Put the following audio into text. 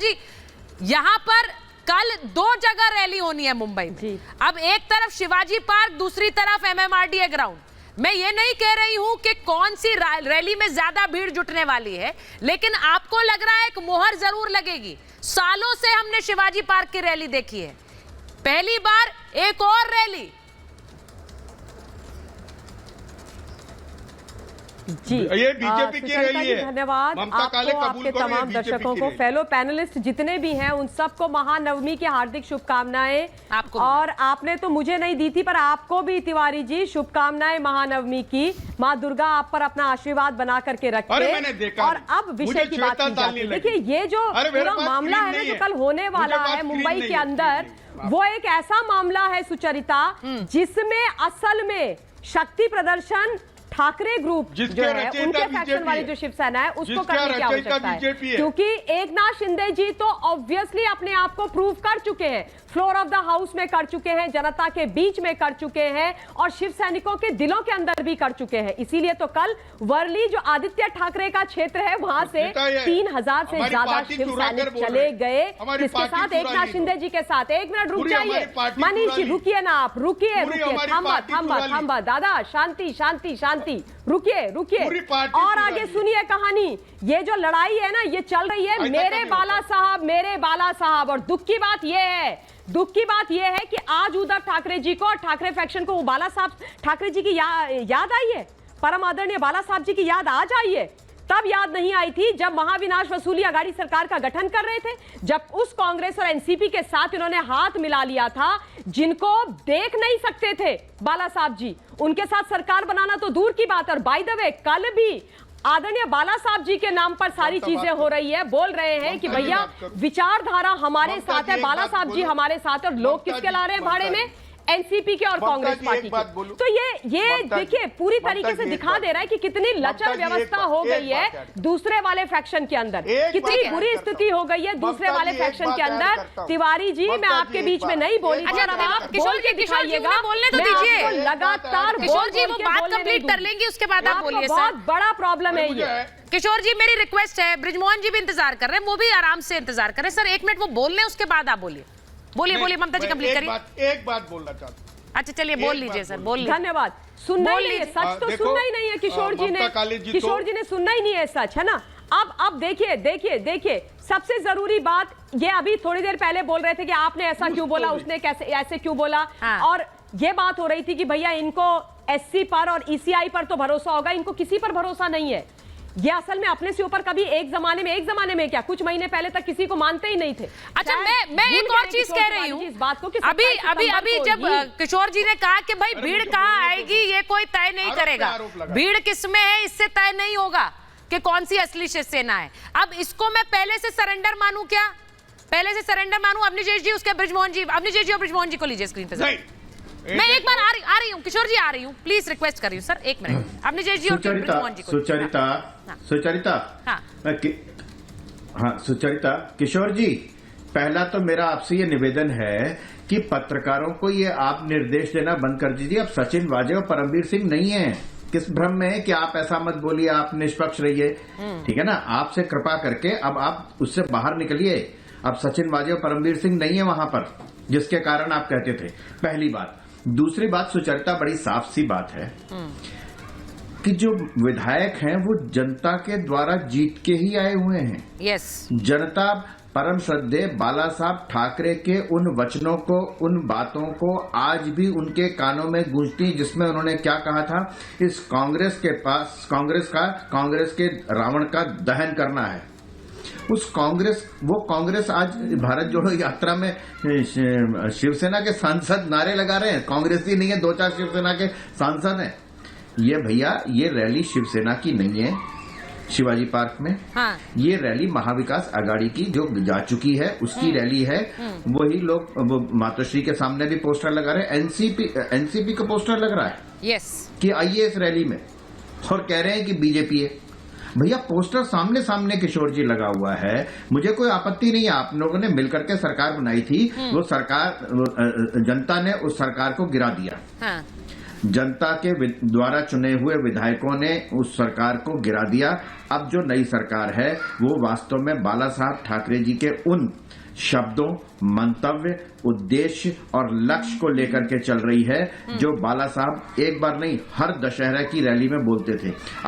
जी, यहाँ पर कल 2 जगह रैली होनी है मुंबई में। अब एक तरफ शिवाजी पार्क, दूसरी तरफ MMRDA ग्राउंड। मैं ये नहीं कह रही हूं कि कौन सी रैली में ज्यादा भीड़ जुटने वाली है, लेकिन आपको लग रहा है एक मोहर जरूर लगेगी। सालों से हमने शिवाजी पार्क की रैली देखी है, पहली बार एक और रैली। जी, ये बीजेपी की रैली है। धन्यवाद आपको, आपके तमाम दर्शकों को, फेलो पैनलिस्ट जितने भी हैं उन सबको महानवमी की हार्दिक शुभकामनाएं। आपको और आपने तो मुझे नहीं दी थी, पर आपको भी तिवारी जी शुभकामनाएं महानवमी की। माँ दुर्गा आप पर अपना आशीर्वाद बना करके रखे। और अब विषय की बात की जाती है। देखिए, ये जो पूरा मामला है ना जो कल होने वाला है मुंबई के अंदर, वो एक ऐसा मामला है सुचरिता जिसमें असल में शक्ति प्रदर्शन ठाकरे ग्रुप जो है, उनके फैक्शन वाली जो शिवसेना है, उसको करने की आवश्यकता है। क्योंकि एकनाथ शिंदे जी तो ऑब्वियसली अपने आप को प्रूव कर चुके हैं, फ्लोर ऑफ द हाउस में कर चुके हैं, जनता के बीच में कर चुके हैं और शिव सैनिकों के दिलों के अंदर भी कर चुके हैं। इसीलिए तो कल वर्ली जो आदित्य ठाकरे का क्षेत्र है, वहां से 3000 से ज्यादा शिव सैनिक चले गए। किसके साथ? एकनाथ शिंदे जी के साथ। 1 मिनट रुक जाइए मनीष जी, रुकिए ना आप, रुकिए थांबा दादा, शांति शांति शांति, रुकिए रुकिए और आगे सुनिए कहानी। ये जो लड़ाई है ना, ये चल रही है मेरे बाला साहब। और दुख की बात ये है कि आज उद्धव ठाकरे जी को और ठाकरे फैक्शन को बाला साहब ठाकरे जी की याद आई है, परम आदरणीय बाला साहब जी की याद आज आई है। तब याद नहीं आई थी जब महाविनाश वसूली अघाड़ी सरकार का गठन कर रहे थे, जब उस कांग्रेस और एनसीपी के साथ इन्होंने हाथ मिला लिया था, जिनको देख नहीं सकते थे बाला साहब जी, उनके साथ सरकार बनाना तो दूर की बात। और बाय द वे, कल भी आदरणीय बाला साहब जी के नाम पर सारी चीजें हो रही है। बोल रहे हैं कि भैया विचारधारा हमारे साथ है, बाला साहब जी हमारे साथ है। और लोग किसके ला रहे हैं भाड़े में? एनसीपी के और कांग्रेस पार्टी के। तो ये देखिए पूरी तरीके से दिखा दे रहा है कि कितनी लचर व्यवस्था हो गई है दूसरे वाले फैक्शन के अंदर, कितनी बुरी स्थिति हो गई है दूसरे वाले फैक्शन के अंदर। तिवारी जी, मैं आपके बीच में नहीं बोली, आप किशोर जी दिखाइएगा, बोलने तो दीजिए। लगातार किशोर जी वो बात कंप्लीट कर लेंगे, उसके बाद आप बोलिए। बहुत बड़ा प्रॉब्लम है ये। किशोर जी, मेरी रिक्वेस्ट है, ब्रिजमोहन जी भी इंतजार कर रहे हैं, वो भी आराम से इंतजार कर रहे हैं। सर 1 मिनट वो बोल लें, उसके बाद आप बोलिए। बोलिए ममता जी, कंप्लीट करिए। एक बात बोलना चाहता हूं। अच्छा चलिए, बोल लीजिए सर, बोल लीजिए। धन्यवाद। सुनना ही नहीं है सच, तो सुनना ही नहीं है किशोर जी ने सुनना ही नहीं है सच, है ना। अब देखिए सबसे जरूरी बात ये, अभी थोड़ी देर पहले बोल रहे थे कि आपने ऐसा क्यों बोला, उसने कैसे ऐसे क्यों बोला। और ये बात हो रही थी कि भैया इनको एससी पर और ईसीआई पर तो भरोसा होगा, इनको किसी पर भरोसा नहीं है। ये असल में अपने से ऊपर कभी एक जमाने में क्या, कुछ महीने पहले तक किसी को मानते ही नहीं थे। अच्छा, मैं एक और चीज कह रही हूँ इस बात को कि अभी जब किशोर जी ने कहा कि भाई भीड़ कहाँ आएगी ये कोई तय नहीं करेगा, भीड़ किसमें है इससे तय नहीं होगा कि कौन सी असली शिवसेना है। अब इसको मैं पहले से सरेंडर मानूं क्या? पहले से सरेंडर मानूं? अवनीश जी, उसके ब्रिजमोहन जी, अवनीश जी और ब्रिजमोहन जी को लीजिए स्क्रीन पे। मैं एक बार आ रही हूँ किशोर जी, आ रही हूँ, प्लीज रिक्वेस्ट कर रही हूँ सर, 1 मिनट। अवनीश जी और ब्रिजमोहन जी को। सुचरिता, किशोर जी, पहला तो मेरा आपसे ये निवेदन है कि पत्रकारों को ये आप निर्देश देना बंद कर दीजिए। अब सचिन वाजे और परमवीर सिंह नहीं है, किस भ्रम में है कि आप ऐसा मत बोलिए, आप निष्पक्ष रहिए, ठीक है ना। आपसे कृपा करके अब आप उससे बाहर निकलिए। अब सचिन वाजे और परमवीर सिंह नहीं है वहां पर, जिसके कारण आप कहते थे। पहली बात। दूसरी बात सुचरिता, बड़ी साफ सी बात है कि जो विधायक हैं वो जनता के द्वारा जीत के ही आए हुए हैं। यस। जनता परम श्रद्धेय बाला साहब ठाकरे के उन वचनों को, उन बातों को आज भी उनके कानों में गूंजती, जिसमें उन्होंने क्या कहा था, इस कांग्रेस के पास कांग्रेस के रावण का दहन करना है। वो कांग्रेस आज भारत जोड़ो यात्रा में शिवसेना के सांसद नारे लगा रहे हैं। कांग्रेस ही नहीं है, 2-4 शिवसेना के सांसद हैं। ये भैया, ये रैली शिवसेना की नहीं है शिवाजी पार्क में। हाँ। ये रैली महाविकास आघाड़ी की जो जा चुकी है उसकी रैली है। वही लोग वो मातोश्री के सामने भी पोस्टर लगा रहे हैं, एनसीपी का पोस्टर लग रहा है कि आइए इस रैली में, और कह रहे हैं कि बीजेपी है। भैया पोस्टर सामने सामने किशोर जी लगा हुआ है, मुझे कोई आपत्ति नहीं है। आप लोगों ने मिलकर के सरकार बनाई थी, वो सरकार जनता ने उस सरकार को गिरा दिया। हाँ। जनता के द्वारा चुने हुए विधायकों ने उस सरकार को गिरा दिया। अब जो नई सरकार है वो वास्तव में बाला साहब ठाकरे जी के उन शब्दों, मंतव्य, उद्देश्य और लक्ष्य को लेकर के चल रही है जो बाला साहब एक बार नहीं हर दशहरा की रैली में बोलते थे।